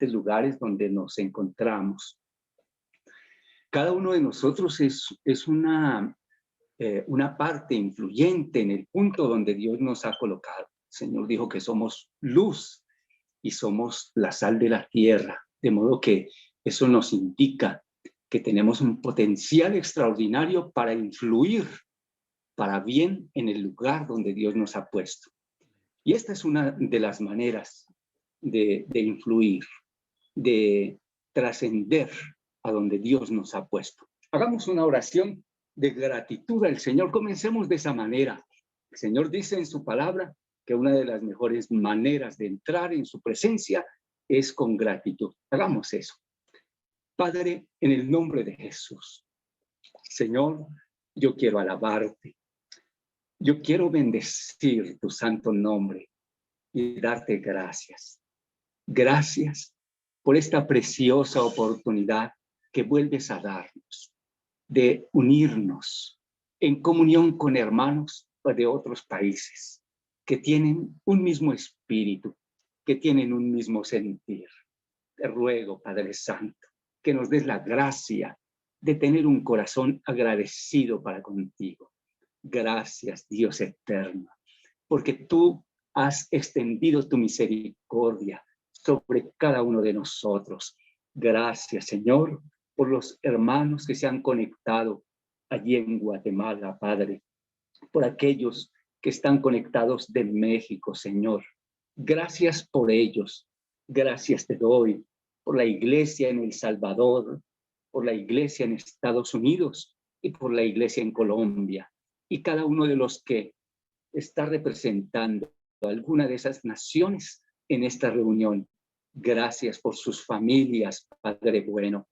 lugares donde nos encontramos. Cada uno de nosotros es una parte influyente en el punto donde Dios nos ha colocado. El Señor dijo que somos luz y somos la sal de la tierra, de modo que eso nos indica que tenemos un potencial extraordinario para influir para bien en el lugar donde Dios nos ha puesto. Y esta es una de las maneras de influir, de trascender a donde Dios nos ha puesto. Hagamos una oración de gratitud al Señor. Comencemos de esa manera. El Señor dice en su palabra que una de las mejores maneras de entrar en su presencia es con gratitud. Hagamos eso. Padre, en el nombre de Jesús, Señor, yo quiero alabarte. Yo quiero bendecir tu santo nombre y darte gracias. Gracias por esta preciosa oportunidad que vuelves a darnos de unirnos en comunión con hermanos de otros países que tienen un mismo espíritu, que tienen un mismo sentir. Te ruego, Padre Santo, que nos des la gracia de tener un corazón agradecido para contigo. Gracias, Dios eterno, porque tú has extendido tu misericordia sobre cada uno de nosotros. Gracias, Señor, por los hermanos que se han conectado allí en Guatemala, Padre, por aquellos que están conectados de México, Señor. Gracias por ellos. Gracias te doy por la iglesia en El Salvador, por la iglesia en Estados Unidos y por la iglesia en Colombia. Y cada uno de los que está representando alguna de esas naciones en esta reunión. Gracias por sus familias, Padre bueno.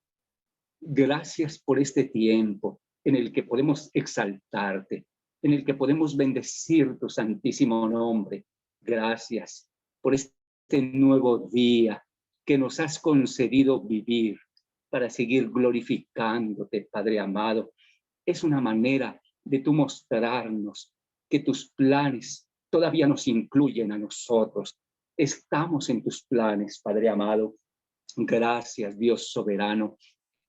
Gracias por este tiempo en el que podemos exaltarte, en el que podemos bendecir tu santísimo nombre. Gracias por este nuevo día que nos has concedido vivir para seguir glorificándote, Padre amado. Es una manera de tú mostrarnos que tus planes todavía nos incluyen a nosotros. Estamos en tus planes, Padre amado. Gracias, Dios soberano.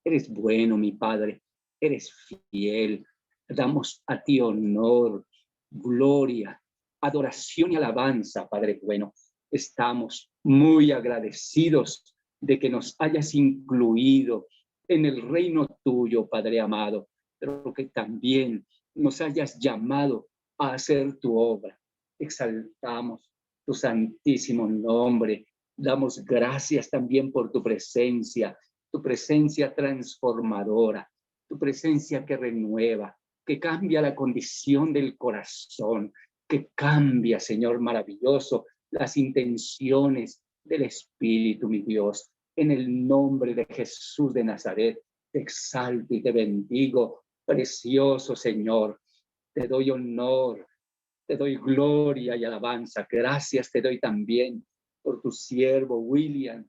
Eres bueno, mi Padre. Eres fiel. Damos a ti honor, gloria, adoración y alabanza, Padre bueno. Estamos muy agradecidos de que nos hayas incluido en el reino tuyo, Padre amado, pero que también nos hayas llamado a hacer tu obra. Exaltamos tu santísimo nombre. Damos gracias también por tu presencia transformadora, tu presencia que renueva, que cambia la condición del corazón, que cambia, Señor maravilloso, las intenciones del Espíritu, mi Dios. En el nombre de Jesús de Nazaret, te exalto y te bendigo, precioso Señor. Te doy honor, te doy gloria y alabanza. Gracias te doy también por tu siervo William.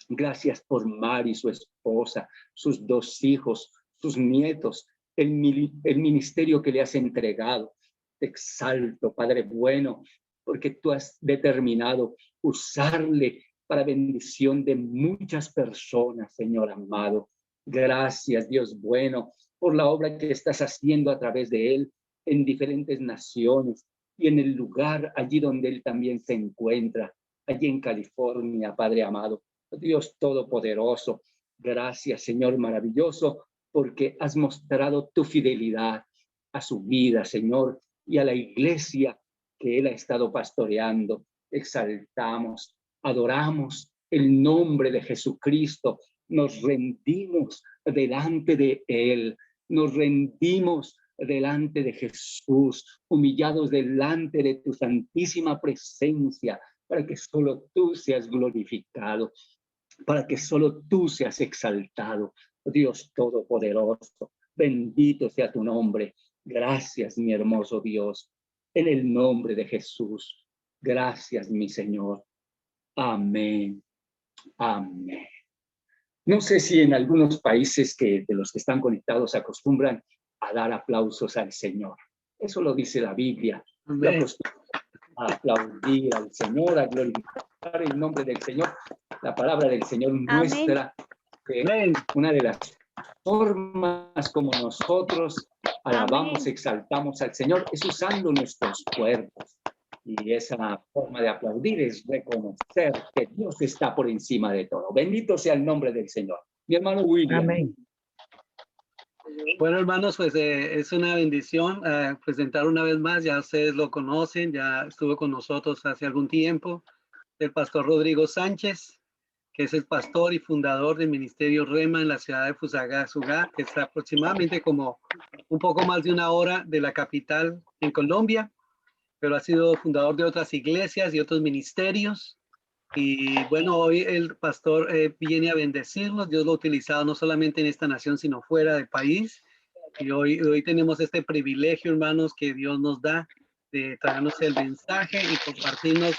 Gracias por Mari, su esposa, sus 2 hijos, sus nietos, el ministerio que le has entregado. Te exalto, Padre bueno, porque tú has determinado usarle para bendición de muchas personas, Señor amado. Gracias, Dios bueno, por la obra que estás haciendo a través de él en diferentes naciones y en el lugar allí donde él también se encuentra, allí en California, Padre amado. Dios todopoderoso, gracias, Señor maravilloso, porque has mostrado tu fidelidad a su vida, Señor, y a la iglesia que él ha estado pastoreando. Exaltamos, adoramos el nombre de Jesucristo, nos rendimos delante de él, nos rendimos delante de Jesús, humillados delante de tu santísima presencia, para que solo tú seas glorificado, para que solo tú seas exaltado. Dios todopoderoso, bendito sea tu nombre. Gracias, mi hermoso Dios, en el nombre de Jesús. Gracias, mi Señor. Amén. Amén. No sé si en algunos países de los que están conectados acostumbran a dar aplausos al Señor. Eso lo dice la Biblia. Amén. a aplaudir al Señor, a glorificar el nombre del Señor. La palabra del Señor muestra que una de las formas como nosotros alabamos, exaltamos al Señor es usando nuestros cuerpos. Y esa forma de aplaudir es reconocer que Dios está por encima de todo. Bendito sea el nombre del Señor. Mi hermano William. Amén. Bueno, hermanos, pues es una bendición presentar una vez más. Ya ustedes lo conocen, ya estuvo con nosotros hace algún tiempo el pastor Rodrigo Sánchez, que es el pastor y fundador del Ministerio Rema en la ciudad de Fusagasugá, que está aproximadamente como un poco más de una hora de la capital en Colombia, pero ha sido fundador de otras iglesias y otros ministerios. Y bueno, hoy el pastor viene a bendecirnos. Dios lo ha utilizado no solamente en esta nación, sino fuera del país. Y hoy tenemos este privilegio, hermanos, que Dios nos da de traernos el mensaje y compartirnos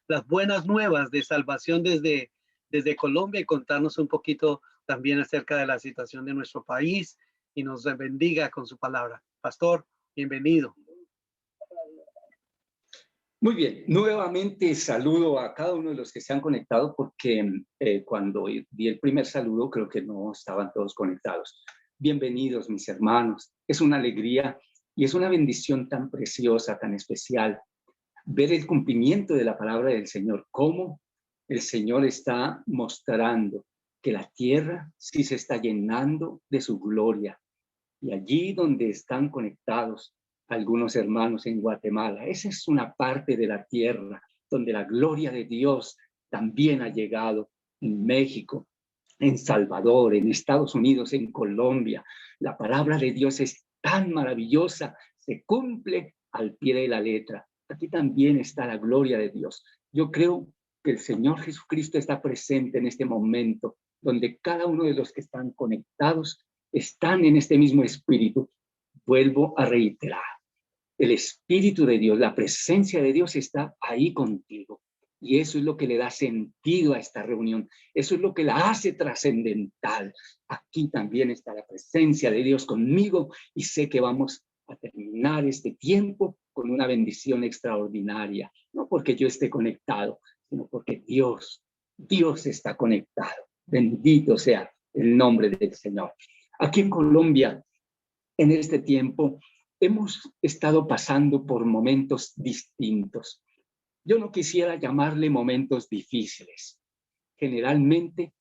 las buenas nuevas de salvación desde Colombia y contarnos un poquito también acerca de la situación de nuestro país y nos bendiga con su palabra. Pastor, bienvenido. Muy bien, nuevamente saludo a cada uno de los que se han conectado porque cuando di el primer saludo creo que no estaban todos conectados. Bienvenidos mis hermanos, es una alegría y es una bendición tan preciosa, tan especial, ver el cumplimiento de la palabra del Señor, cómo el Señor está mostrando que la tierra sí se está llenando de su gloria. Y allí donde están conectados algunos hermanos en Guatemala, esa es una parte de la tierra donde la gloria de Dios también ha llegado, en México, en Salvador, en Estados Unidos, en Colombia. La palabra de Dios es tan maravillosa, se cumple al pie de la letra. Aquí también está la gloria de Dios. Yo creo que el Señor Jesucristo está presente en este momento, donde cada uno de los que están conectados están en este mismo espíritu. Vuelvo a reiterar, el Espíritu de Dios, la presencia de Dios está ahí contigo. Y eso es lo que le da sentido a esta reunión. Eso es lo que la hace trascendental. Aquí también está la presencia de Dios conmigo y sé que vamos a terminar este tiempo con una bendición extraordinaria. No porque yo esté conectado, sino porque Dios está conectado. Bendito sea el nombre del Señor. Aquí en Colombia, en este tiempo, hemos estado pasando por momentos distintos. Yo no quisiera llamarle momentos difíciles. Generalmente,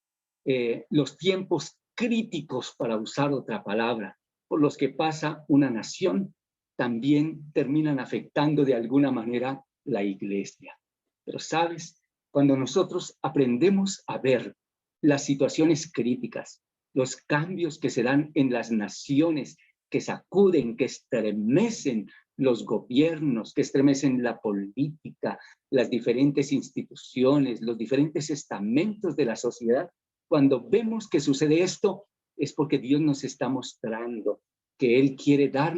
los tiempos críticos, para usar otra palabra, por los que pasa una nación, también terminan afectando de alguna manera la iglesia. Pero, ¿sabes? Cuando nosotros aprendemos a ver las situaciones críticas, los cambios que se dan en las naciones, que sacuden, que estremecen los gobiernos, que estremecen la política, las diferentes instituciones, los diferentes estamentos de la sociedad, cuando vemos que sucede esto, es porque Dios nos está mostrando que Él quiere dar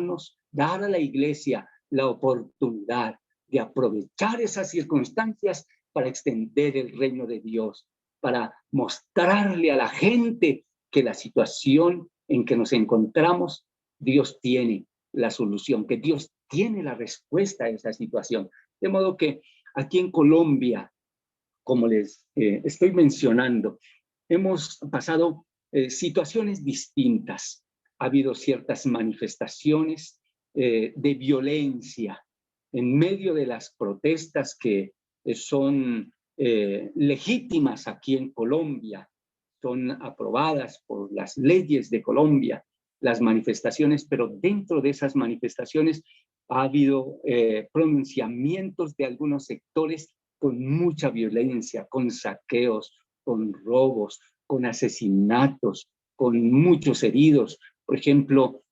a la iglesia la oportunidad de aprovechar esas circunstancias para extender el reino de Dios, para mostrarle a la gente que la situación en que nos encontramos, Dios tiene la solución, que Dios tiene la respuesta a esa situación. De modo que aquí en Colombia, como les estoy mencionando, hemos pasado situaciones distintas. Ha habido ciertas manifestaciones de violencia en medio de las protestas que son legítimas aquí en Colombia, son aprobadas por las leyes de Colombia, las manifestaciones, pero dentro de esas manifestaciones ha habido pronunciamientos de algunos sectores con mucha violencia, con saqueos, con robos, con asesinatos, con muchos heridos. Por ejemplo,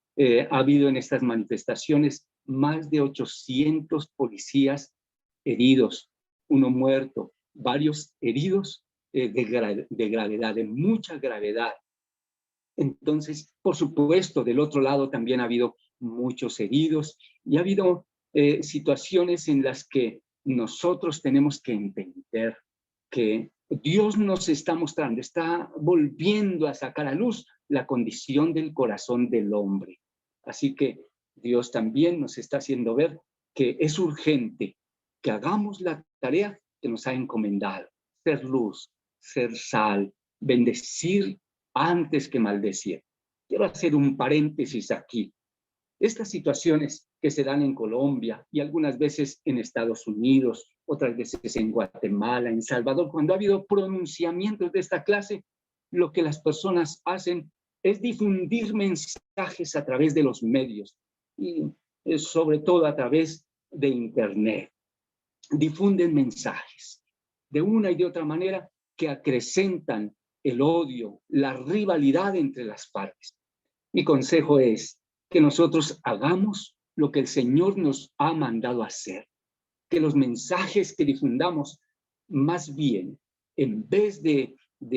ha habido en estas manifestaciones más de 800 policías heridos, uno muerto, varios heridos de gravedad, de mucha gravedad. Entonces, por supuesto, del otro lado también ha habido muchos heridos y ha habido situaciones en las que nosotros tenemos que entender que Dios nos está mostrando, está volviendo a sacar a luz la condición del corazón del hombre. Así que Dios también nos está haciendo ver que es urgente que hagamos la tarea que nos ha encomendado, ser luz, ser sal, bendecir antes que maldecir. Quiero hacer un paréntesis aquí. Estas situaciones que se dan en Colombia y algunas veces en Estados Unidos, otras veces en Guatemala, en Salvador, cuando ha habido pronunciamientos de esta clase, lo que las personas hacen es difundir mensajes a través de los medios y sobre todo a través de Internet. Difunden mensajes de una y de otra manera que acrecentan el odio, la rivalidad entre las partes. Mi consejo es que nosotros hagamos lo que el Señor nos ha mandado hacer, que los mensajes que difundamos, más bien, en vez de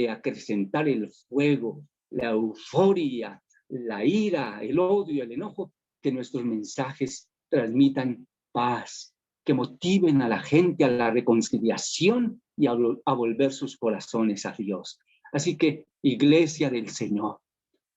acrecentar el fuego, la euforia, la ira, el odio, el enojo, que nuestros mensajes transmitan paz, que motiven a la gente a la reconciliación y a volver sus corazones a Dios. Así que, Iglesia del Señor,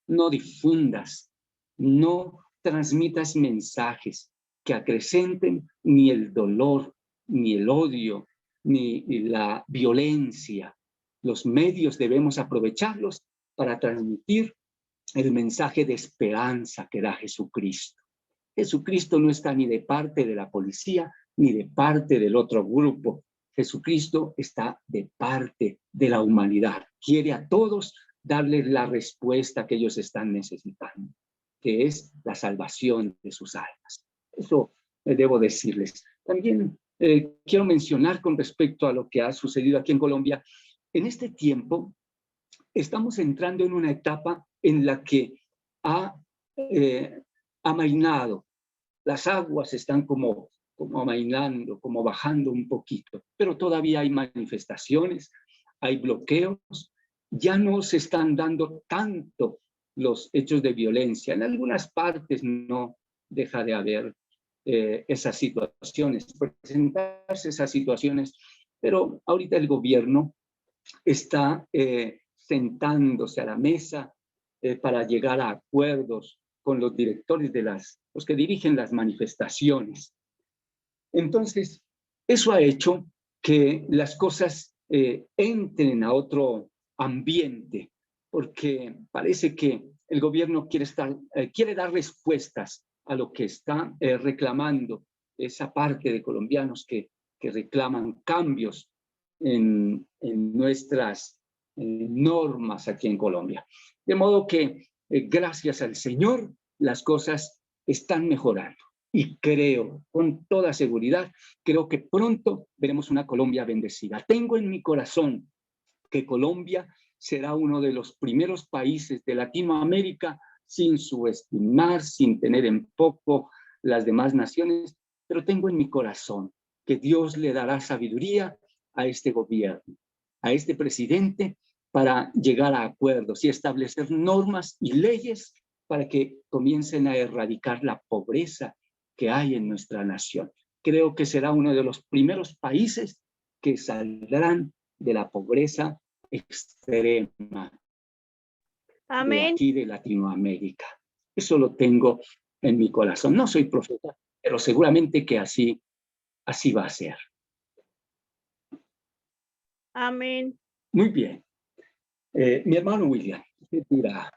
no difundas, no transmitas mensajes que acrecenten ni el dolor, ni el odio, ni la violencia. Los medios debemos aprovecharlos para transmitir el mensaje de esperanza que da Jesucristo. Jesucristo no está ni de parte de la policía, ni de parte del otro grupo. Jesucristo está de parte de la humanidad. Quiere a todos darles la respuesta que ellos están necesitando, que es la salvación de sus almas. Eso debo decirles. También quiero mencionar con respecto a lo que ha sucedido aquí en Colombia. En este tiempo estamos entrando en una etapa en la que ha amainado. Las aguas están como amainando, como bajando un poquito, pero todavía hay manifestaciones, hay bloqueos, ya no se están dando tanto los hechos de violencia. En algunas partes no deja de haber esas situaciones, presentarse esas situaciones, pero ahorita el gobierno está sentándose a la mesa para llegar a acuerdos con los directores de los que dirigen las manifestaciones. Entonces, eso ha hecho que las cosas entren a otro ambiente, porque parece que el gobierno quiere dar respuestas a lo que está reclamando esa parte de colombianos que reclaman cambios en nuestras normas aquí en Colombia. De modo que, gracias al Señor, las cosas están mejorando. Y creo, con toda seguridad, creo que pronto veremos una Colombia bendecida. Tengo en mi corazón que Colombia será uno de los primeros países de Latinoamérica, sin subestimar, sin tener en poco las demás naciones, pero tengo en mi corazón que Dios le dará sabiduría a este gobierno, a este presidente, para llegar a acuerdos y establecer normas y leyes para que comiencen a erradicar la pobreza que hay en nuestra nación. Creo que será uno de los primeros países que saldrán de la pobreza extrema. Amén. De aquí de Latinoamérica. Eso lo tengo en mi corazón. No soy profeta, pero seguramente que así va a ser. Amén. Muy bien. Mi hermano William, ¿qué dirá?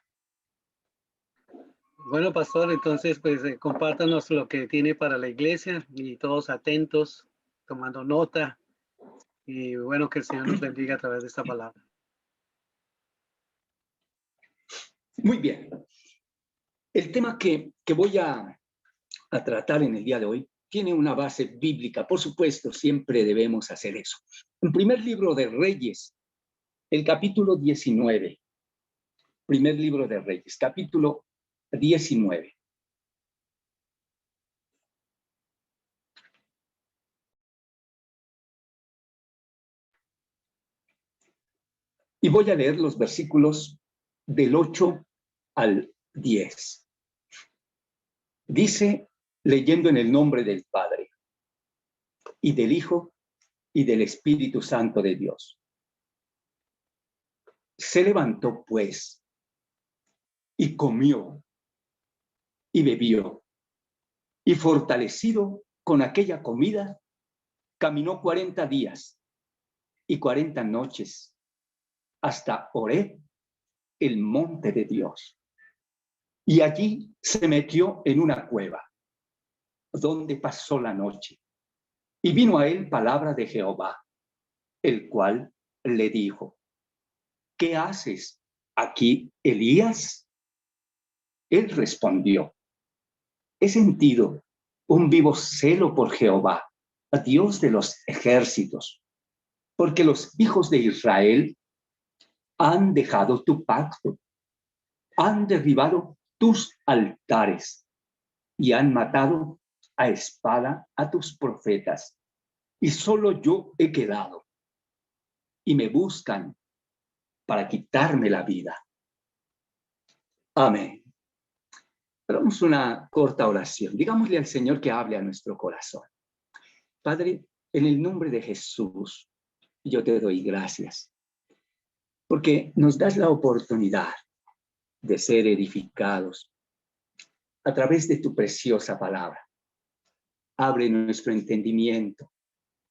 Bueno, pastor, entonces pues compártanos lo que tiene para la iglesia y todos atentos, tomando nota. Y bueno, que el Señor nos bendiga a través de esta palabra. Muy bien. El tema que voy a tratar en el día de hoy tiene una base bíblica. Por supuesto, siempre debemos hacer eso. En primer libro de Reyes, el capítulo 19. Primer libro de Reyes, capítulo 19. Y voy a leer los versículos del 8 al 10. Dice, leyendo en el nombre del Padre, y del Hijo, y del Espíritu Santo de Dios. Se levantó, pues, y comió, y bebió, y fortalecido con aquella comida, caminó 40 días y 40 noches hasta Horeb, el monte de Dios. Y allí se metió en una cueva, donde pasó la noche. Y vino a él palabra de Jehová, el cual le dijo: ¿qué haces aquí, Elías? Él respondió: he sentido un vivo celo por Jehová, Dios de los ejércitos, porque los hijos de Israel han dejado tu pacto, han derribado tus altares y han matado a espada a tus profetas, y solo yo he quedado, y me buscan para quitarme la vida. Amén. Hagamos una corta oración. Digámosle al Señor que hable a nuestro corazón. Padre, en el nombre de Jesús, yo te doy gracias, porque nos das la oportunidad de ser edificados a través de tu preciosa palabra. Abre nuestro entendimiento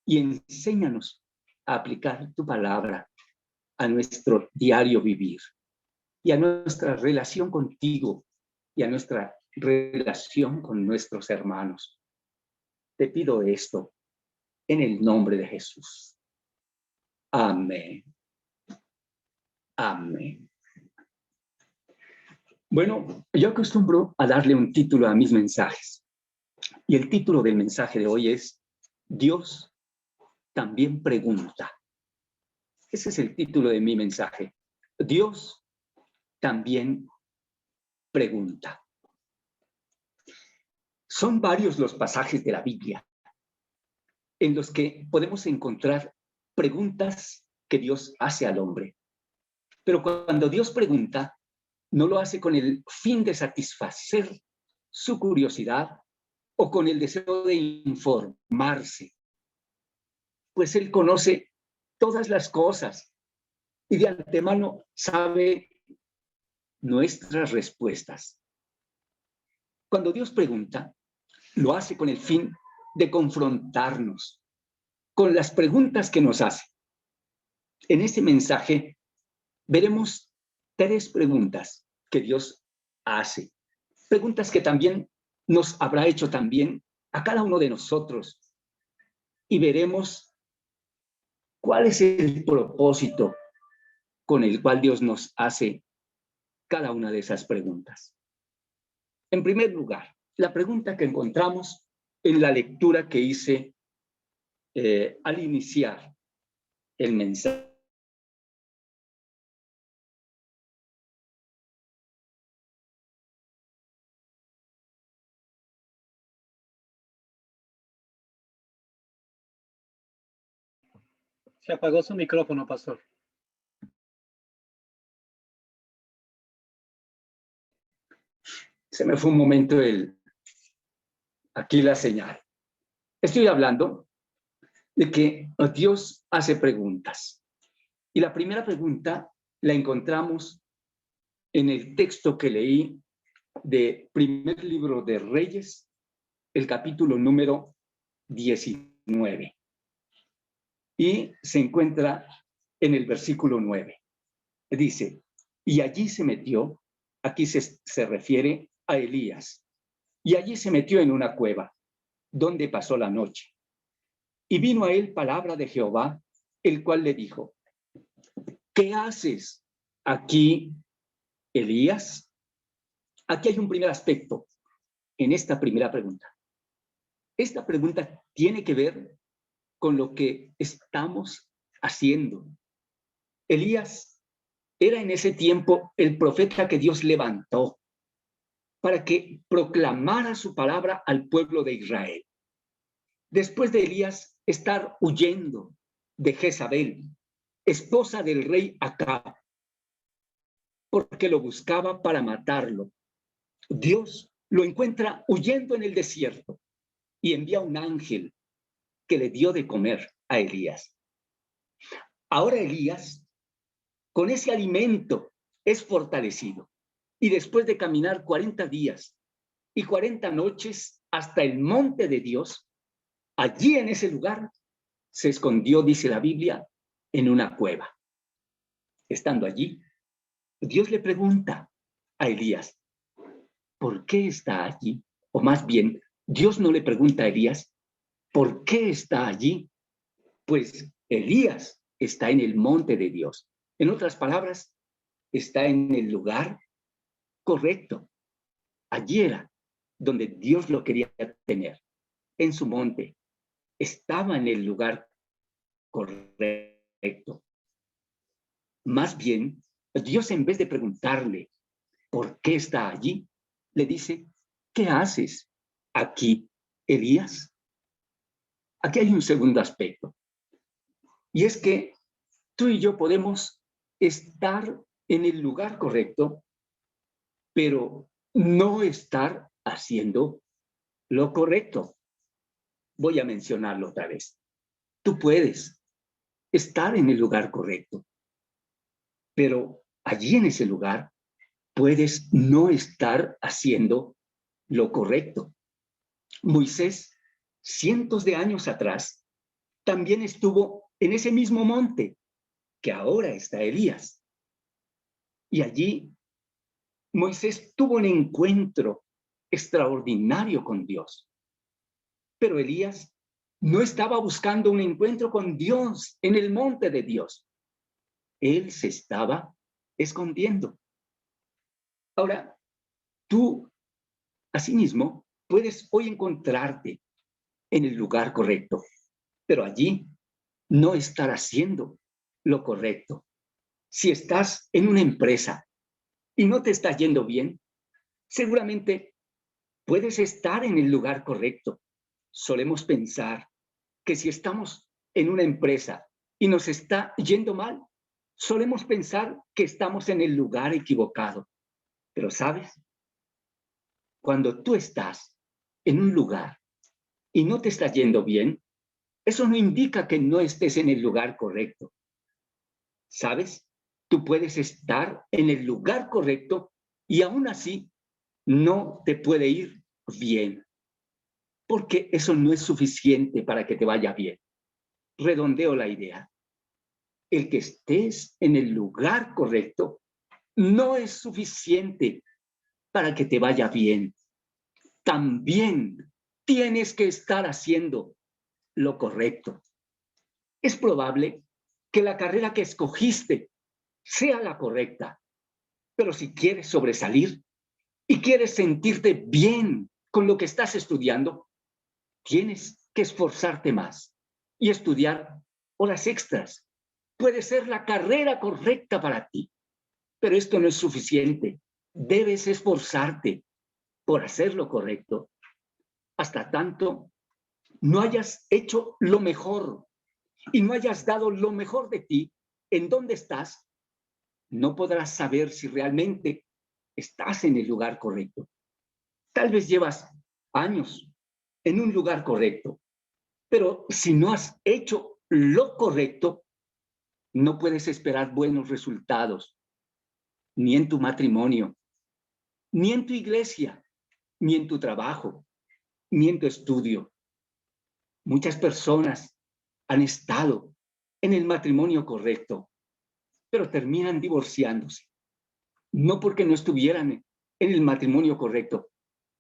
y enséñanos a aplicar tu palabra a nuestro diario vivir y a nuestra relación contigo y a nuestra relación con nuestros hermanos. Te pido esto en el nombre de Jesús. Amén. Amén. Bueno, yo acostumbro a darle un título a mis mensajes. Y el título del mensaje de hoy es: Dios también pregunta. Ese es el título de mi mensaje. Dios también pregunta. Son varios los pasajes de la Biblia en los que podemos encontrar preguntas que Dios hace al hombre. Pero cuando Dios pregunta, no lo hace con el fin de satisfacer su curiosidad o con el deseo de informarse, pues Él conoce todas las cosas y de antemano sabe nuestras respuestas. Cuando Dios pregunta, lo hace con el fin de confrontarnos con las preguntas que nos hace. En este mensaje veremos 3 preguntas que Dios hace, preguntas que también nos habrá hecho también a cada uno de nosotros, y veremos cuál es el propósito con el cual Dios nos hace cada una de esas preguntas. En primer lugar, la pregunta que encontramos en la lectura que hice al iniciar el mensaje. Se apagó su micrófono, pastor. Se me fue un momento aquí la señal. Estoy hablando de que Dios hace preguntas. Y la primera pregunta la encontramos en el texto que leí de primer libro de Reyes, el capítulo número 19. Y se encuentra en el versículo 9. Dice: y allí se metió, aquí se refiere a Elías, y allí se metió en una cueva, donde pasó la noche. Y vino a él palabra de Jehová, el cual le dijo: ¿qué haces aquí, Elías? Aquí hay un primer aspecto en esta primera pregunta. Esta pregunta tiene que ver con lo que estamos haciendo. Elías era en ese tiempo el profeta que Dios levantó para que proclamara su palabra al pueblo de Israel. Después de Elías estar huyendo de Jezabel, esposa del rey Acab, porque lo buscaba para matarlo, Dios lo encuentra huyendo en el desierto y envía un ángel que le dio de comer a Elías. Ahora Elías, con ese alimento, es fortalecido, y después de caminar 40 días y 40 noches hasta el monte de Dios, allí en ese lugar se escondió, dice la Biblia, en una cueva. Estando allí, Dios le pregunta a Elías, ¿por qué está allí? O más bien, Dios no le pregunta a Elías, ¿por qué está allí? Pues Elías está en el monte de Dios. En otras palabras, está en el lugar correcto. Allí era donde Dios lo quería tener, en su monte. Estaba en el lugar correcto. Más bien, Dios, en vez de preguntarle por qué está allí, le dice, ¿qué haces aquí, Elías? Aquí hay un segundo aspecto, y es que tú y yo podemos estar en el lugar correcto, pero no estar haciendo lo correcto. Voy a mencionarlo otra vez. Tú puedes estar en el lugar correcto, pero allí en ese lugar puedes no estar haciendo lo correcto. Moisés, cientos de años atrás, también estuvo en ese mismo monte que ahora está Elías. Y allí Moisés tuvo un encuentro extraordinario con Dios. Pero Elías no estaba buscando un encuentro con Dios en el monte de Dios. Él se estaba escondiendo. Ahora, tú, asimismo, puedes hoy encontrarte en el lugar correcto, pero allí no estar haciendo lo correcto. Si estás en una empresa y no te está yendo bien, seguramente puedes estar en el lugar correcto. Solemos pensar que si estamos en una empresa y nos está yendo mal, solemos pensar que estamos en el lugar equivocado. Pero ¿sabes? Cuando tú estás en un lugar y no te está yendo bien, eso no indica que no estés en el lugar correcto. ¿Sabes? Tú puedes estar en el lugar correcto y aún así no te puede ir bien, porque eso no es suficiente para que te vaya bien. Redondeo la idea. El que estés en el lugar correcto no es suficiente para que te vaya bien. También tienes que estar haciendo lo correcto. Es probable que la carrera que escogiste sea la correcta, pero si quieres sobresalir y quieres sentirte bien con lo que estás estudiando, tienes que esforzarte más y estudiar horas extras. Puede ser la carrera correcta para ti, pero esto no es suficiente. Debes esforzarte por hacer lo correcto. Hasta tanto no hayas hecho lo mejor y no hayas dado lo mejor de ti en donde estás, no podrás saber si realmente estás en el lugar correcto. Tal vez llevas años en un lugar correcto, pero si no has hecho lo correcto, no puedes esperar buenos resultados, ni en tu matrimonio, ni en tu iglesia, ni en tu trabajo, ni en tu estudio. Muchas personas han estado en el matrimonio correcto, pero terminan divorciándose. No porque no estuvieran en el matrimonio correcto,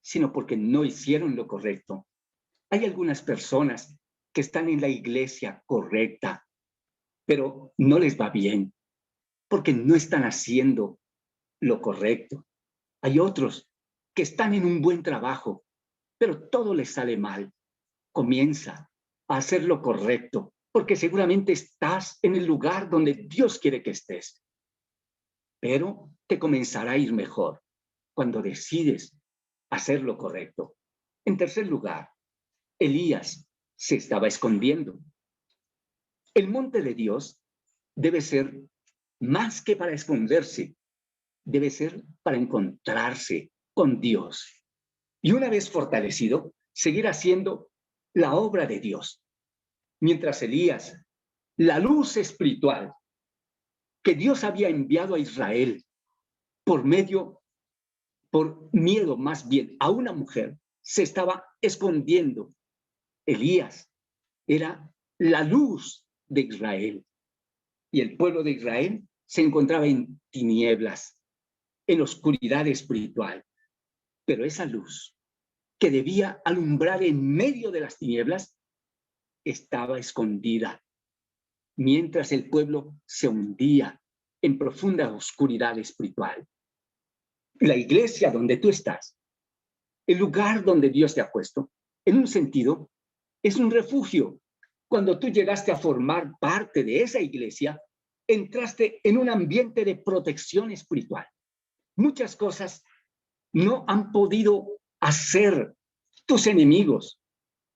sino porque no hicieron lo correcto. Hay algunas personas que están en la iglesia correcta, pero no les va bien, porque no están haciendo lo correcto. Hay otros que están en un buen trabajo, pero todo les sale mal. Comienza a hacer lo correcto, porque seguramente estás en el lugar donde Dios quiere que estés. Pero te comenzará a ir mejor cuando decides hacer lo correcto. En tercer lugar, Elías se estaba escondiendo. El monte de Dios debe ser más que para esconderse, debe ser para encontrarse con Dios. Y una vez fortalecido, seguir haciendo la obra de Dios. Mientras Elías, la luz espiritual que Dios había enviado a Israel por miedo más bien a una mujer, se estaba escondiendo. Elías era la luz de Israel. Y el pueblo de Israel se encontraba en tinieblas, en oscuridad espiritual. Pero esa luz que debía alumbrar en medio de las tinieblas estaba escondida, mientras el pueblo se hundía en profunda oscuridad espiritual. La iglesia donde tú estás, el lugar donde Dios te ha puesto, en un sentido, es un refugio. Cuando tú llegaste a formar parte de esa iglesia, entraste en un ambiente de protección espiritual. Muchas cosas no han podido hacer tus enemigos.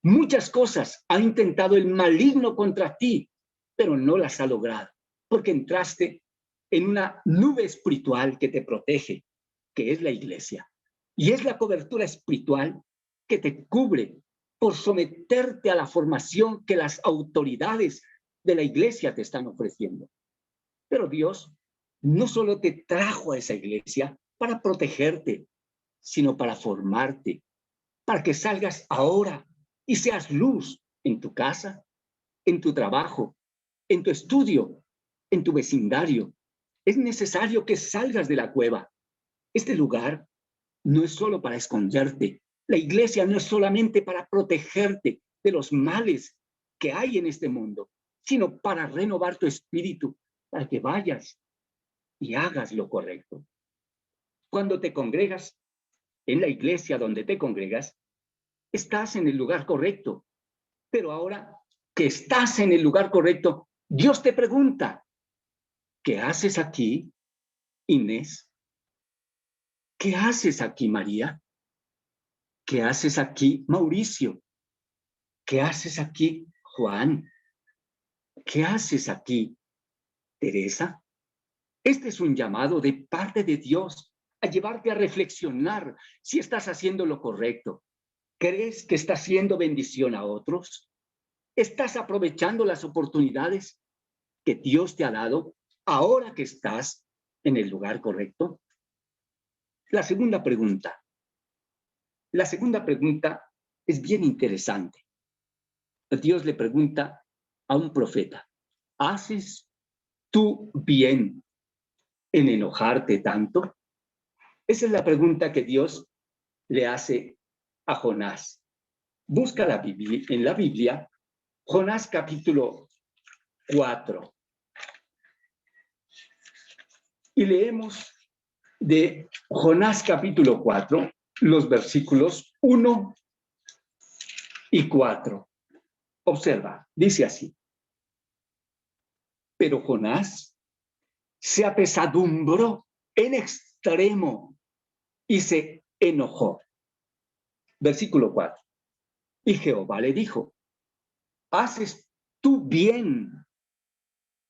Muchas cosas ha intentado el maligno contra ti, pero no las ha logrado, porque entraste en una nube espiritual que te protege, que es la iglesia. Y es la cobertura espiritual que te cubre por someterte a la formación que las autoridades de la iglesia te están ofreciendo. Pero Dios no solo te trajo a esa iglesia para protegerte, sino para formarte, para que salgas ahora y seas luz en tu casa, en tu trabajo, en tu estudio, en tu vecindario. Es necesario que salgas de la cueva. Este lugar no es solo para esconderte. La iglesia no es solamente para protegerte de los males que hay en este mundo, sino para renovar tu espíritu, para que vayas y hagas lo correcto. Cuando te congregas, en la iglesia donde te congregas, estás en el lugar correcto. Pero ahora que estás en el lugar correcto, Dios te pregunta, ¿qué haces aquí, Inés? ¿Qué haces aquí, María? ¿Qué haces aquí, Mauricio? ¿Qué haces aquí, Juan? ¿Qué haces aquí, Teresa? Este es un llamado de parte de Dios a llevarte a reflexionar si estás haciendo lo correcto. ¿Crees que estás haciendo bendición a otros? ¿Estás aprovechando las oportunidades que Dios te ha dado ahora que estás en el lugar correcto? La segunda pregunta es bien interesante. Dios le pregunta a un profeta, ¿haces tú bien en enojarte tanto? Esa es la pregunta que Dios le hace a Jonás. Busca en la Biblia, Jonás capítulo 4. Y leemos de Jonás capítulo 4, los versículos 1 y 4. Observa, dice así. Pero Jonás se apesadumbró en extremo y se enojó. Versículo 4. Y Jehová le dijo, ¿haces tú bien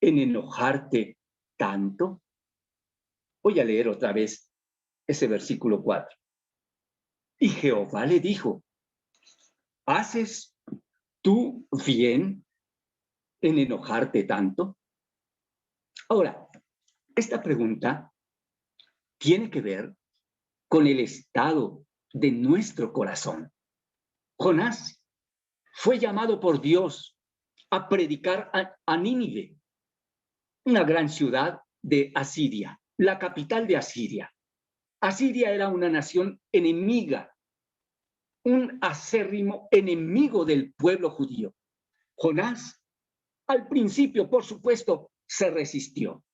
en enojarte tanto? Voy a leer otra vez ese versículo 4. Y Jehová le dijo, ¿haces tú bien en enojarte tanto? Ahora, esta pregunta tiene que ver con el estado de nuestro corazón. Jonás fue llamado por Dios a predicar a Nínive, una gran ciudad de Asiria, la capital de Asiria. Asiria era una nación enemiga, un acérrimo enemigo del pueblo judío. Jonás, al principio, por supuesto, se resistió,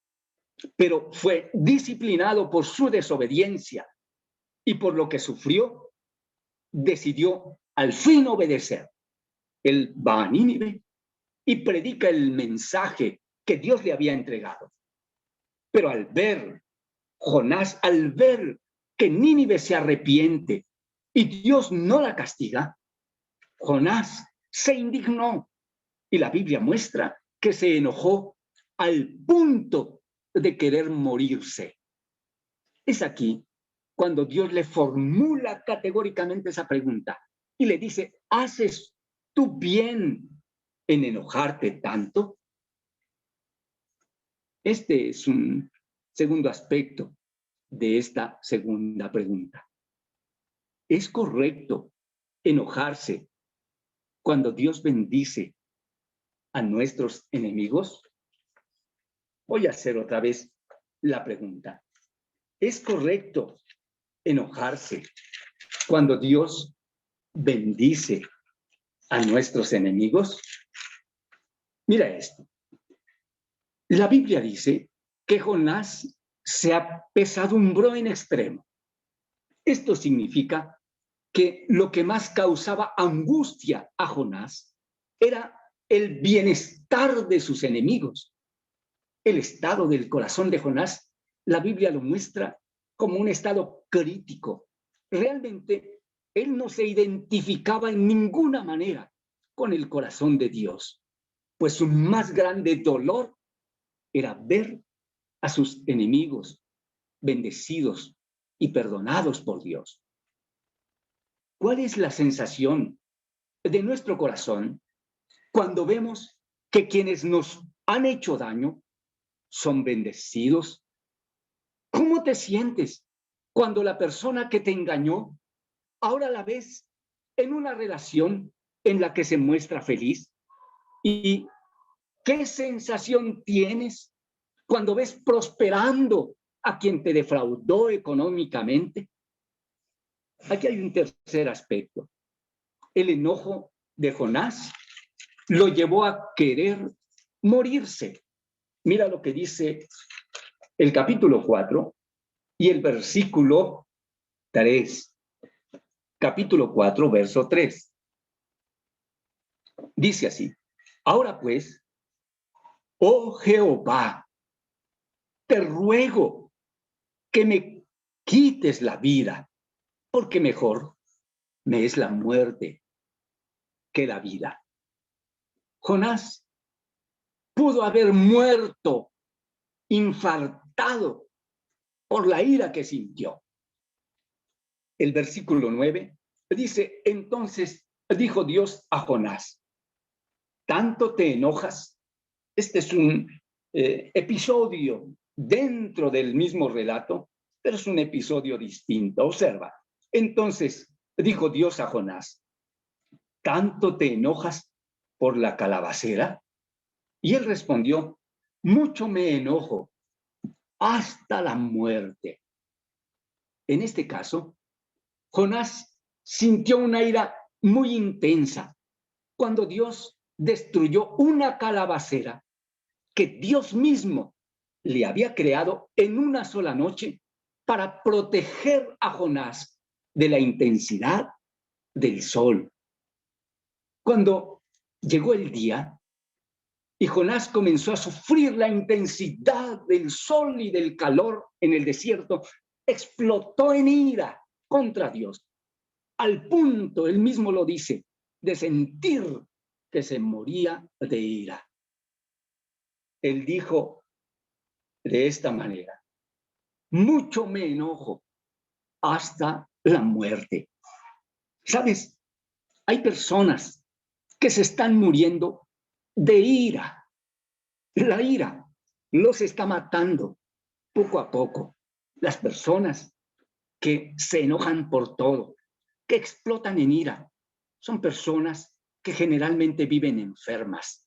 pero fue disciplinado por su desobediencia y por lo que sufrió, decidió al fin obedecer. Él va a Nínive y predica el mensaje que Dios le había entregado. Pero Jonás, al ver que Nínive se arrepiente y Dios no la castiga, Jonás se indignó y la Biblia muestra que se enojó al punto de querer morirse. Es aquí cuando Dios le formula categóricamente esa pregunta y le dice, ¿haces tú bien en enojarte tanto? Este es un segundo aspecto de esta segunda pregunta. ¿Es correcto enojarse cuando Dios bendice a nuestros enemigos? Voy a hacer otra vez la pregunta. ¿Es correcto enojarse cuando Dios bendice a nuestros enemigos? Mira esto. La Biblia dice que Jonás se apesadumbró en extremo. Esto significa que lo que más causaba angustia a Jonás era el bienestar de sus enemigos. El estado del corazón de Jonás, la Biblia lo muestra como un estado crítico. Realmente, él no se identificaba en ninguna manera con el corazón de Dios, pues su más grande dolor era ver a sus enemigos bendecidos y perdonados por Dios. ¿Cuál es la sensación de nuestro corazón cuando vemos que quienes nos han hecho daño son bendecidos? ¿Cómo te sientes cuando la persona que te engañó ahora la ves en una relación en la que se muestra feliz? ¿Y qué sensación tienes cuando ves prosperando a quien te defraudó económicamente? Aquí hay un tercer aspecto. El enojo de Jonás lo llevó a querer morirse. Mira lo que dice el capítulo 4 y el versículo 3. Capítulo 4, verso 3. Dice así: ahora pues, oh Jehová, te ruego que me quites la vida, porque mejor me es la muerte que la vida. Jonás pudo haber muerto infartado por la ira que sintió. El versículo 9 dice: entonces dijo Dios a Jonás, ¿tanto te enojas? Este es un episodio dentro del mismo relato, pero es un episodio distinto. Observa. Entonces dijo Dios a Jonás, ¿tanto te enojas por la calabacera? Y él respondió, mucho me enojo, hasta la muerte. En este caso, Jonás sintió una ira muy intensa cuando Dios destruyó una calabacera que Dios mismo le había creado en una sola noche para proteger a Jonás de la intensidad del sol. Cuando llegó el día y Jonás comenzó a sufrir la intensidad del sol y del calor en el desierto, explotó en ira contra Dios, al punto, él mismo lo dice, de sentir que se moría de ira. Él dijo de esta manera, mucho me enojo hasta la muerte. ¿Sabes? Hay personas que se están muriendo de ira. La ira los está matando poco a poco. Las personas que se enojan por todo, que explotan en ira, son personas que generalmente viven enfermas.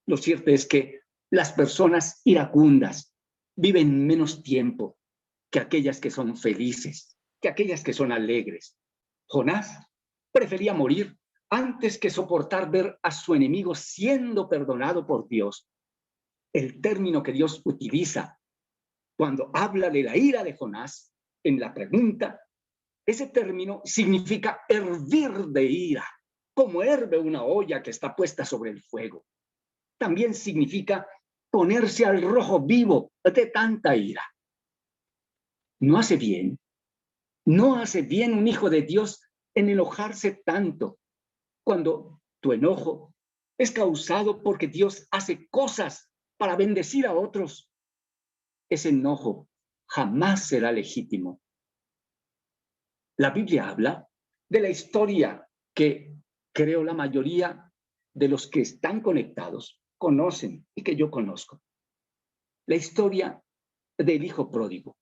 Lo cierto es que las personas iracundas viven menos tiempo que aquellas que son felices, que aquellas que son alegres. Jonás prefería morir antes que soportar ver a su enemigo siendo perdonado por Dios. El término que Dios utiliza cuando habla de la ira de Jonás en la pregunta, ese término significa hervir de ira, como herve una olla que está puesta sobre el fuego. También significa ponerse al rojo vivo de tanta ira. No hace bien un hijo de Dios en enojarse tanto cuando tu enojo es causado porque Dios hace cosas para bendecir a otros. Ese enojo jamás será legítimo. La Biblia habla de la historia que creo la mayoría de los que están conectados conocen y que yo conozco. La historia del hijo pródigo.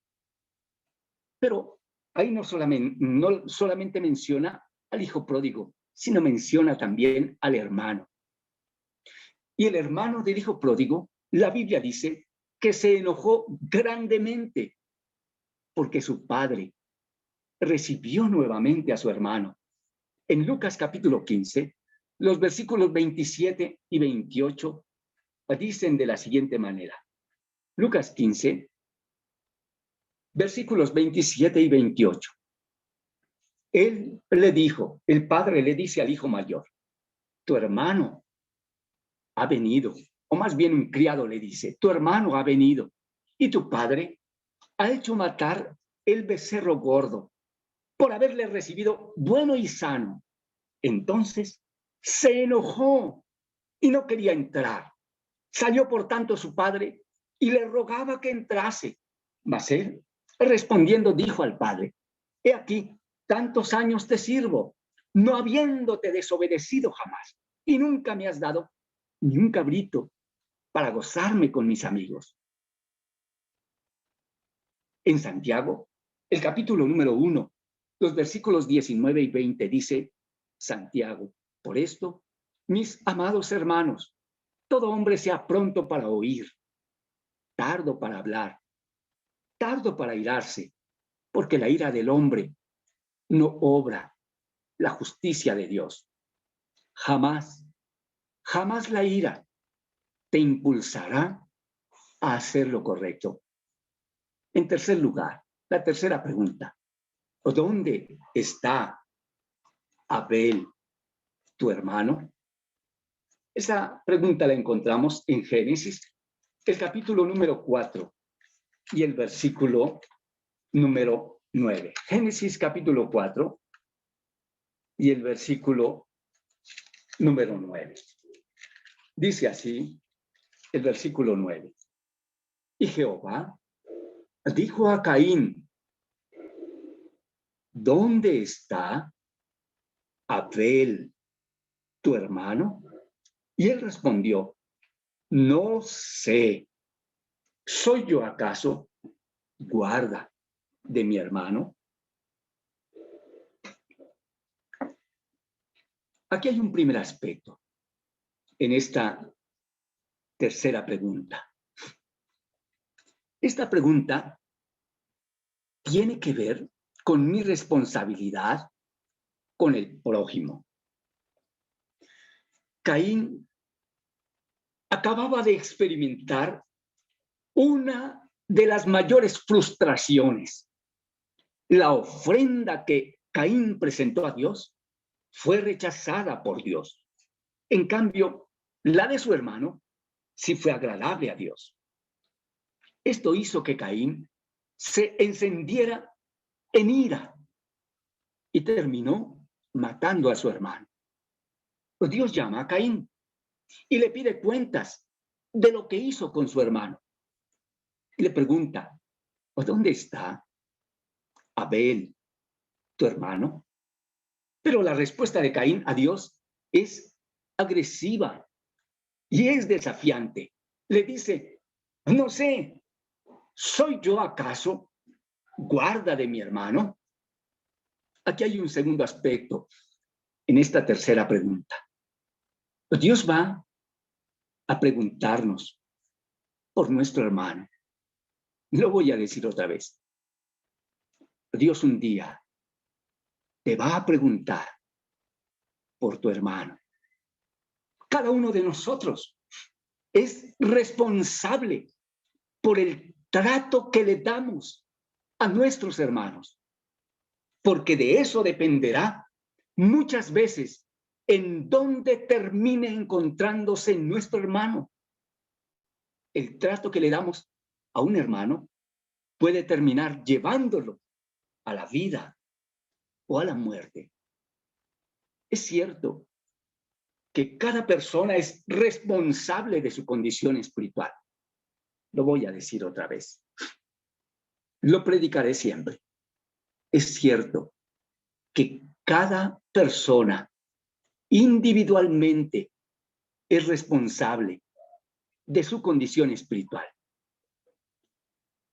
Pero ahí no solamente menciona al hijo pródigo, sino menciona también al hermano. Y el hermano del hijo pródigo, la Biblia dice que se enojó grandemente porque su padre recibió nuevamente a su hermano. En Lucas capítulo 15, los versículos 27 y 28 dicen de la siguiente manera. Lucas 15, versículos 27 y 28. Él le dijo, el padre le dice al hijo mayor, tu hermano ha venido, o más bien un criado le dice, tu hermano ha venido, y tu padre ha hecho matar el becerro gordo por haberle recibido bueno y sano. Entonces se enojó y no quería entrar. Salió por tanto su padre y le rogaba que entrase. Mas él, respondiendo, dijo al padre, he aquí, tantos años te sirvo, no habiéndote desobedecido jamás, y nunca me has dado ni un cabrito para gozarme con mis amigos. En Santiago, el capítulo número 1, los versículos 19 y 20 dice, Santiago, por esto, mis amados hermanos, todo hombre sea pronto para oír, tardo para hablar, tardo para irarse, porque la ira del hombre no obra la justicia de Dios. Jamás, jamás la ira te impulsará a hacer lo correcto. En tercer lugar, la tercera pregunta, ¿dónde está Abel, tu hermano? Esa pregunta la encontramos en Génesis, el capítulo número 4 y el versículo número 9. Génesis capítulo 4 y el versículo número 9. Dice así el versículo 9. Y Jehová dijo a Caín, ¿dónde está Abel, tu hermano? Y él respondió, no sé, ¿soy yo acaso guarda de mi hermano? Aquí hay un primer aspecto en esta tercera pregunta. Esta pregunta tiene que ver con mi responsabilidad con el prójimo. Caín acababa de experimentar una de las mayores frustraciones. La ofrenda que Caín presentó a Dios fue rechazada por Dios. En cambio, la de su hermano sí fue agradable a Dios. Esto hizo que Caín se encendiera en ira y terminó matando a su hermano. Pues Dios llama a Caín y le pide cuentas de lo que hizo con su hermano. Y le pregunta, ¿dónde está Abel, tu hermano? Pero la respuesta de Caín a Dios es agresiva y es desafiante. Le dice, no sé, ¿soy yo acaso guarda de mi hermano? Aquí hay un segundo aspecto en esta tercera pregunta. Dios va a preguntarnos por nuestro hermano. Lo voy a decir otra vez. Dios un día te va a preguntar por tu hermano. Cada uno de nosotros es responsable por el trato que le damos a nuestros hermanos, porque de eso dependerá muchas veces en dónde termine encontrándose nuestro hermano. El trato que le damos a un hermano puede terminar llevándolo a la vida o a la muerte. Es cierto que cada persona es responsable de su condición espiritual. Lo voy a decir otra vez. Lo predicaré siempre. Es cierto que cada persona individualmente es responsable de su condición espiritual.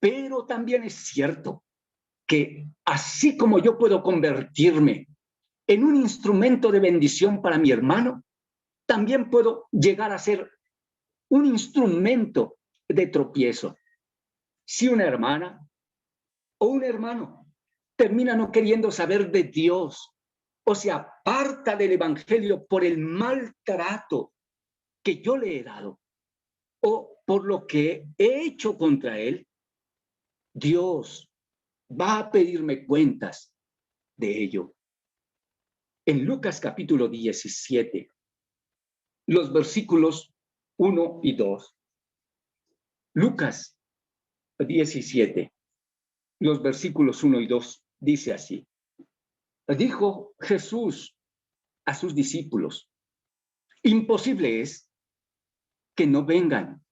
Pero también es cierto que así como yo puedo convertirme en un instrumento de bendición para mi hermano, también puedo llegar a ser un instrumento de tropiezo. Si una hermana o un hermano termina no queriendo saber de Dios o se aparta del evangelio por el maltrato que yo le he dado o por lo que he hecho contra él, Dios va a pedirme cuentas de ello. En Lucas capítulo 17, los versículos 1 y 2. Lucas 17, los versículos 1 y 2, dice así. Dijo Jesús a sus discípulos, imposible es que no vengan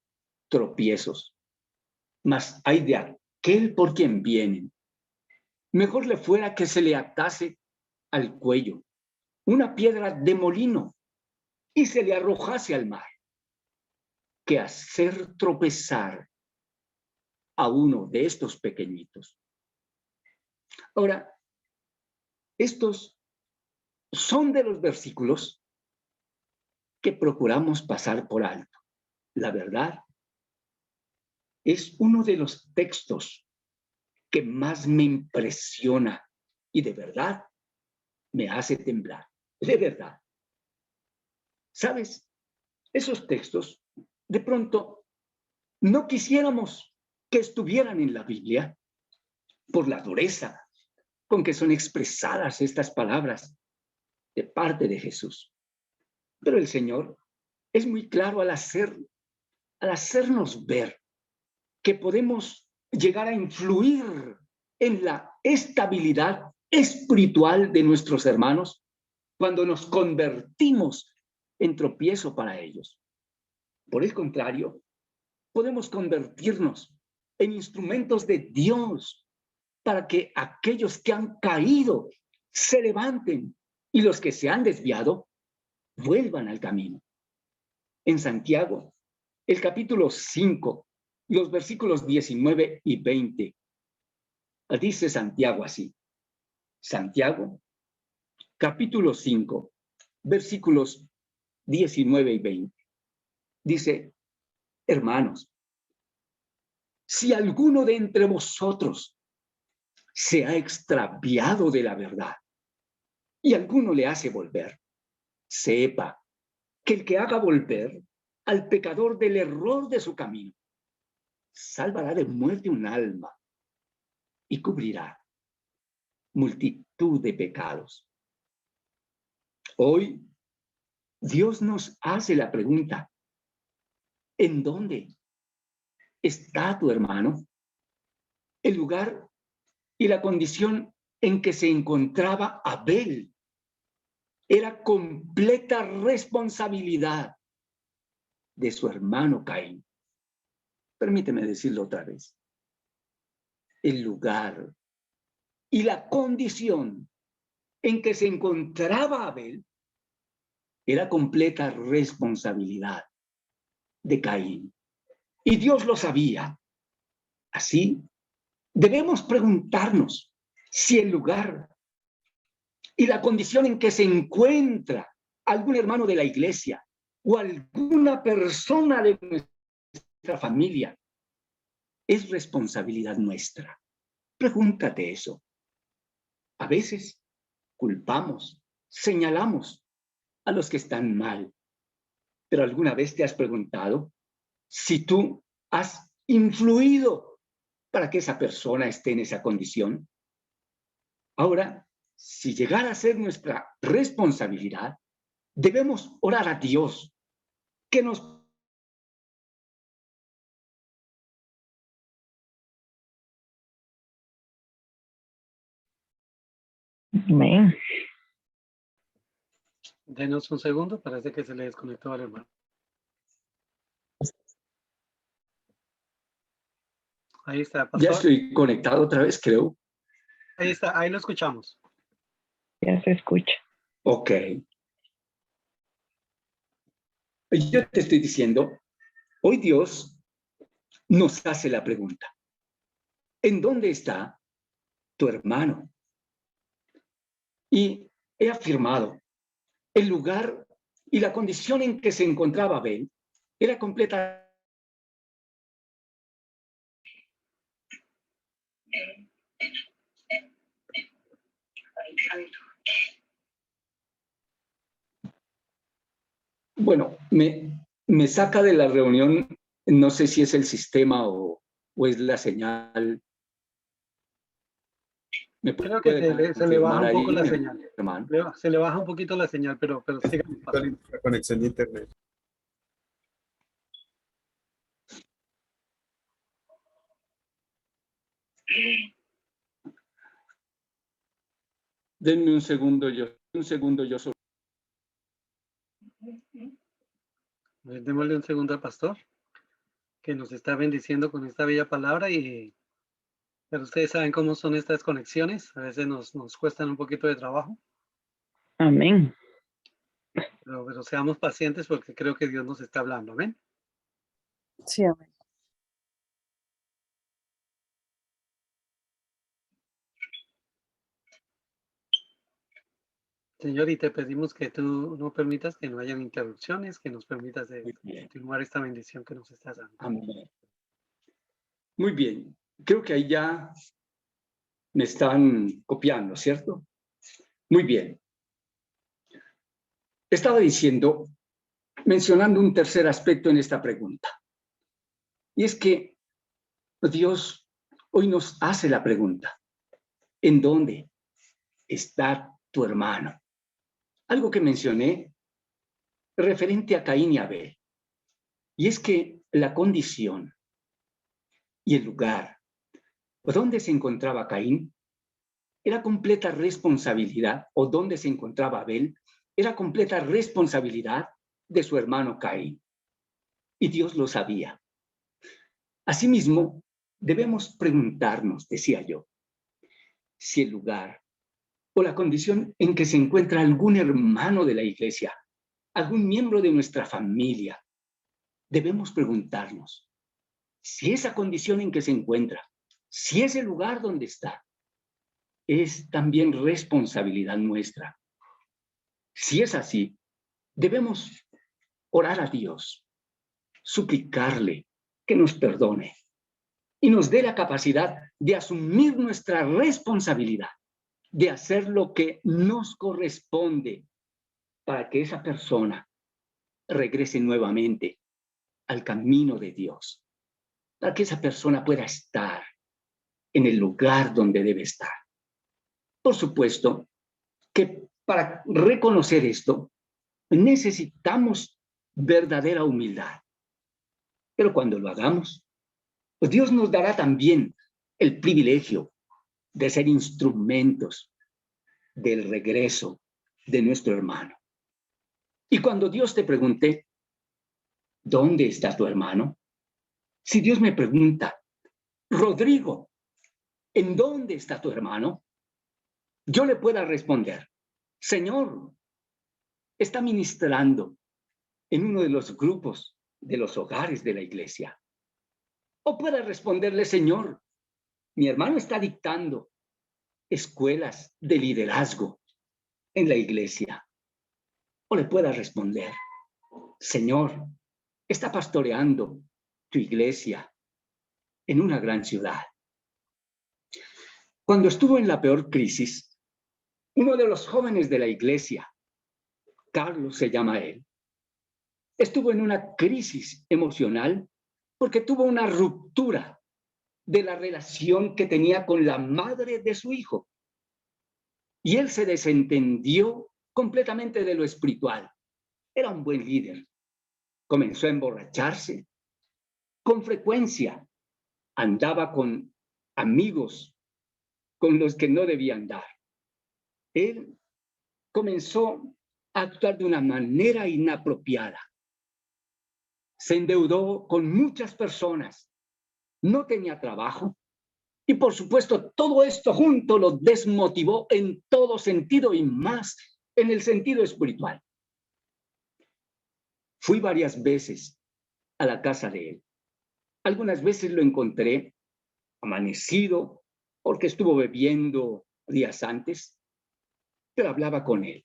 tropiezos, mas hay de aquel por quien vienen. Mejor le fuera que se le atase al cuello una piedra de molino y se le arrojase al mar, que hacer tropezar a uno de estos pequeñitos. Ahora, estos son de los versículos que procuramos pasar por alto. La verdad, es uno de los textos que más me impresiona y de verdad me hace temblar. De verdad. ¿Sabes? Esos textos, de pronto, no quisiéramos que estuvieran en la Biblia por la dureza con que son expresadas estas palabras de parte de Jesús. Pero el Señor es muy claro al hacernos ver que podemos llegar a influir en la estabilidad espiritual de nuestros hermanos cuando nos convertimos en tropiezo para ellos. Por el contrario, podemos convertirnos en instrumentos de Dios para que aquellos que han caído se levanten y los que se han desviado vuelvan al camino. En Santiago, el capítulo 5, los versículos 19 y 20, dice Santiago así. Santiago, capítulo 5, versículos 19 y 20. Dice, hermanos, si alguno de entre vosotros se ha extraviado de la verdad y alguno le hace volver, sepa que el que haga volver al pecador del error de su camino, salvará de muerte un alma y cubrirá multitud de pecados. Hoy, Dios nos hace la pregunta, ¿en dónde está tu hermano? El lugar y la condición en que se encontraba Abel era completa responsabilidad de su hermano Caín. Permíteme decirlo otra vez. El lugar y la condición en que se encontraba Abel era completa responsabilidad de Caín. Y Dios lo sabía. Así, debemos preguntarnos si el lugar y la condición en que se encuentra algún hermano de la iglesia o alguna persona de nuestra familia es responsabilidad nuestra. Pregúntate eso. A veces culpamos, señalamos a los que están mal, pero ¿alguna vez te has preguntado si tú has influido para que esa persona esté en esa condición? Ahora, si llegara a ser nuestra responsabilidad, debemos orar a Dios que nos Amén. Denos un segundo, parece que se le desconectó al hermano. Ahí está, pastor. Ya estoy conectado otra vez, creo. Ahí está, ahí lo escuchamos. Ya se escucha. Ok. Yo te estoy diciendo, hoy Dios nos hace la pregunta, ¿en dónde está tu hermano? Y he afirmado, el lugar y la condición en que se encontraba Abel Era completa. Bueno, me saca de la reunión, no sé si es el sistema o es la señal. ¿Me Creo que puede se le baja confirmar un poco ahí, la mi señal. hermano? Se le baja un poquito la señal, pero siga. La conexión de internet. Denme un segundo, yo solo. Démosle un segundo al pastor, que nos está bendiciendo con esta bella palabra. Pero ustedes saben cómo son estas conexiones. A veces nos cuestan un poquito de trabajo. Amén. Pero seamos pacientes porque creo que Dios nos está hablando. ¿Ven? Sí, amén. Señor, y te pedimos que tú no permitas que no hayan interrupciones, que nos permitas Muy bien. continuar esta bendición que nos estás dando. Amén. Muy bien. Creo que ahí ya me están copiando, ¿cierto? Muy bien. Estaba diciendo, mencionando un tercer aspecto en esta pregunta. Y es que Dios hoy nos hace la pregunta: ¿en dónde está tu hermano? Algo que mencioné referente a Caín y Abel. Y es que la condición y el lugar donde se encontraba Caín era completa responsabilidad, o donde se encontraba Abel era completa responsabilidad de su hermano Caín. Y Dios lo sabía. Asimismo, debemos preguntarnos, decía yo, si el lugar o la condición en que se encuentra algún hermano de la iglesia, algún miembro de nuestra familia, debemos preguntarnos si esa condición en que se encuentra, si ese lugar donde está, es también responsabilidad nuestra. Si es así, debemos orar a Dios, suplicarle que nos perdone y nos dé la capacidad de asumir nuestra responsabilidad, de hacer lo que nos corresponde para que esa persona regrese nuevamente al camino de Dios, para que esa persona pueda estar en el lugar donde debe estar. Por supuesto que para reconocer esto necesitamos verdadera humildad, pero cuando lo hagamos, pues Dios nos dará también el privilegio de ser instrumentos del regreso de nuestro hermano. Y cuando Dios te pregunte, ¿dónde está tu hermano? Si Dios me pregunta, Rodrigo, ¿en dónde está tu hermano? Yo le pueda responder, Señor, está ministrando en uno de los grupos de los hogares de la iglesia. O pueda responderle, Señor, mi hermano está dictando escuelas de liderazgo en la iglesia. O le pueda responder, Señor, está pastoreando tu iglesia en una gran ciudad. Cuando estuvo en la peor crisis, uno de los jóvenes de la iglesia, Carlos se llama él, estuvo en una crisis emocional porque tuvo una ruptura de la relación que tenía con la madre de su hijo. Y él se desentendió completamente de lo espiritual. Era un buen líder. Comenzó a emborracharse. Con frecuencia andaba con amigos con los que no debía andar. Él comenzó a actuar de una manera inapropiada. Se endeudó con muchas personas. No tenía trabajo. Y por supuesto, todo esto junto lo desmotivó en todo sentido y más en el sentido espiritual. Fui varias veces a la casa de él. Algunas veces lo encontré amanecido porque estuvo bebiendo días antes, pero hablaba con él.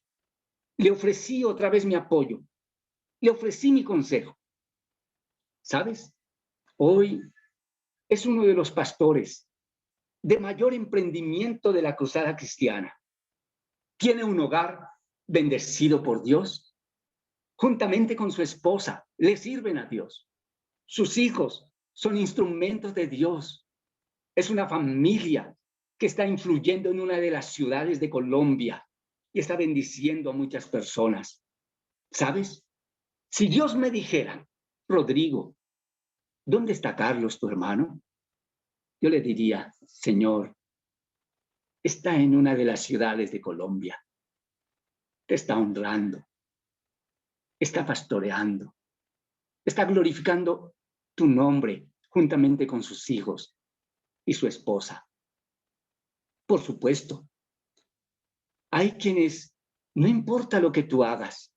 Le ofrecí otra vez mi apoyo, le ofrecí mi consejo, ¿Sabes? Hoy es uno de los pastores de mayor emprendimiento de la cruzada cristiana. Tiene un hogar bendecido por Dios. Juntamente con su esposa, le sirven a Dios. Sus hijos son instrumentos de Dios. Es una familia que está influyendo en una de las ciudades de Colombia y está bendiciendo a muchas personas. ¿Sabes? Si Dios me dijera, Rodrigo, ¿dónde está Carlos, tu hermano? Yo le diría, Señor, está en una de las ciudades de Colombia. Te está honrando. Está pastoreando. Está glorificando tu nombre juntamente con sus hijos y su esposa. Por supuesto, hay quienes, no importa lo que tú hagas,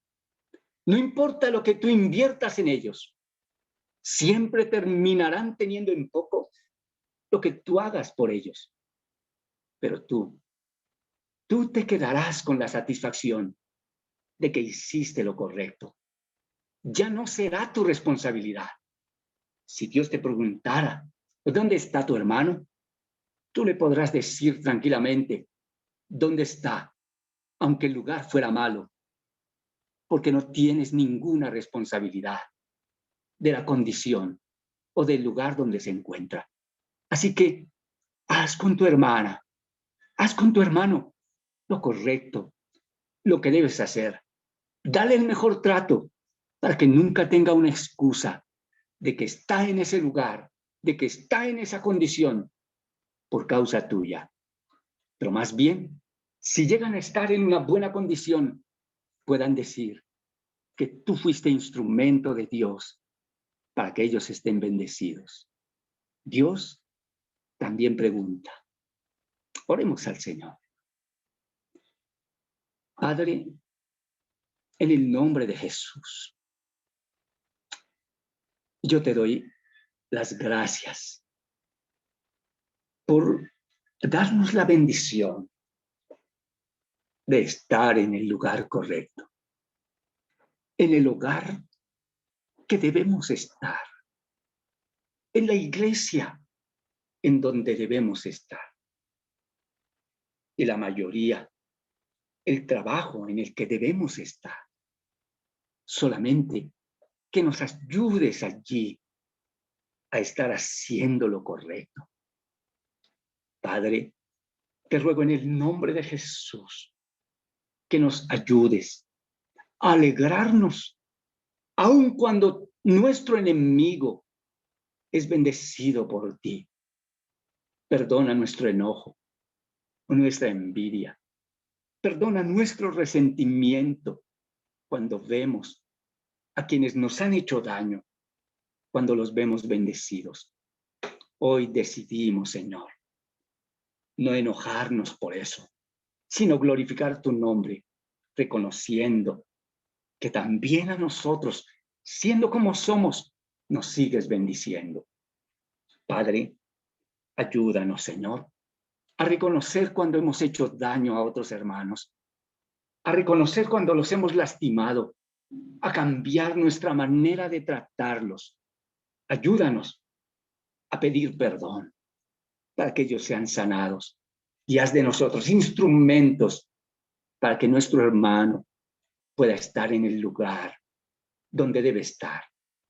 no importa lo que tú inviertas en ellos, siempre terminarán teniendo en poco lo que tú hagas por ellos. Pero tú te quedarás con la satisfacción de que hiciste lo correcto. Ya no será tu responsabilidad. Si Dios te preguntara, ¿dónde está tu hermano? Tú le podrás decir tranquilamente, ¿dónde está? Aunque el lugar fuera malo, porque no tienes ninguna responsabilidad de la condición o del lugar donde se encuentra. Así que haz con tu hermana, haz con tu hermano lo correcto, lo que debes hacer. Dale el mejor trato para que nunca tenga una excusa de que está en ese lugar, de que está en esa condición por causa tuya. Pero más bien, si llegan a estar en una buena condición, puedan decir que tú fuiste instrumento de Dios para que ellos estén bendecidos. Dios también pregunta. Oremos al Señor. Padre, en el nombre de Jesús, yo te doy las gracias por darnos la bendición de estar en el lugar correcto, en el hogar que debemos estar, en la iglesia en donde debemos estar. Y la mayoría, el trabajo en el que debemos estar. Solamente que nos ayudes allí a estar haciendo lo correcto. Padre, te ruego en el nombre de Jesús que nos ayudes a alegrarnos, aun cuando nuestro enemigo es bendecido por ti. Perdona nuestro enojo, nuestra envidia. Perdona nuestro resentimiento cuando vemos a quienes nos han hecho daño, cuando los vemos bendecidos. Hoy decidimos, Señor, no enojarnos por eso, sino glorificar tu nombre, reconociendo que también a nosotros, siendo como somos, nos sigues bendiciendo. Padre, ayúdanos, Señor, a reconocer cuando hemos hecho daño a otros hermanos, a reconocer cuando los hemos lastimado, a cambiar nuestra manera de tratarlos. Ayúdanos a pedir perdón para que ellos sean sanados y haz de nosotros instrumentos para que nuestro hermano pueda estar en el lugar donde debe estar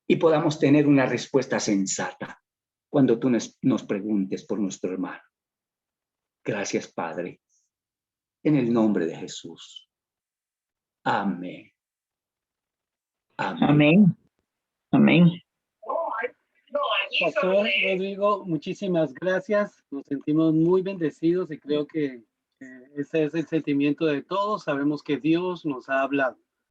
y podamos tener una respuesta sensata cuando tú nos preguntes por nuestro hermano. Gracias, Padre, en el nombre de Jesús. Amén. Amén. Amén. Amén. Pastor Rodrigo, muchísimas gracias. Nos sentimos muy bendecidos y creo que ese es el sentimiento de todos. Sabemos que Dios nos ha hablado.